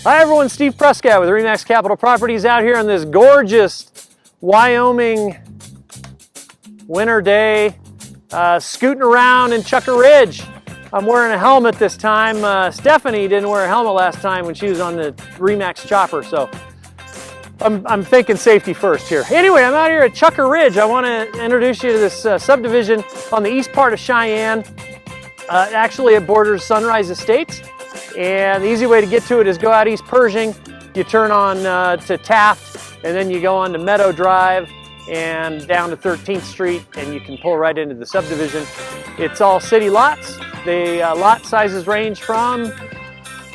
Hi everyone, Steve Prescott with REMAX Capital Properties out here on this gorgeous Wyoming winter day, scooting around in Chukker Ridge. I'm wearing a helmet this time. Stephanie didn't wear a helmet last time when she was on the REMAX chopper, so I'm thinking safety first here. Anyway, I'm out here at Chukker Ridge. I want to introduce you to this subdivision on the east part of Cheyenne. Actually, it borders Sunrise Estates. And the easy way to get to it is go out East Pershing, you turn on to Taft, and then you go on to Meadow Drive and down to 13th Street, and you can pull right into the subdivision. It's all city lots. The lot sizes range from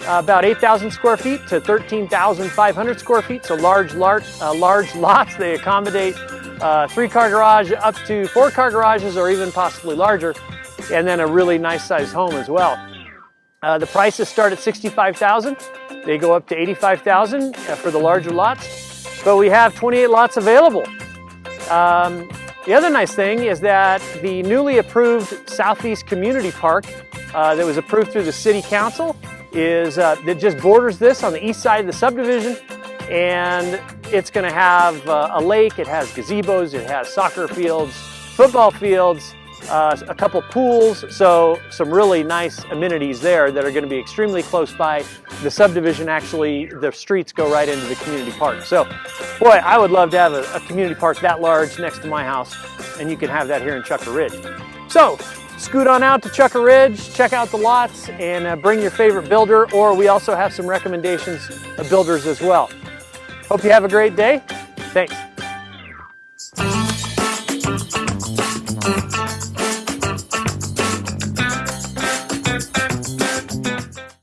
about 8,000 square feet to 13,500 square feet, so large lots. They accommodate 3-car garage up to 4-car garages or even possibly larger, and then a really nice sized home as well. The prices start at $65,000. They go up to $85,000 for the larger lots, but we have 28 lots available. The other nice thing is that the newly approved Southeast Community Park that was approved through the City Council that just borders this on the east side of the subdivision, and it's going to have a lake. It has gazebos, it has soccer fields, football fields, a couple pools, so some really nice amenities there that are going to be extremely close by the subdivision. Actually, the streets go right into the community park. So, boy, I would love to have a community park that large next to my house, and you can have that here in Chukker Ridge. So, scoot on out to Chukker Ridge, check out the lots, and bring your favorite builder, or we also have some recommendations of builders as well. Hope you have a great day. Thanks.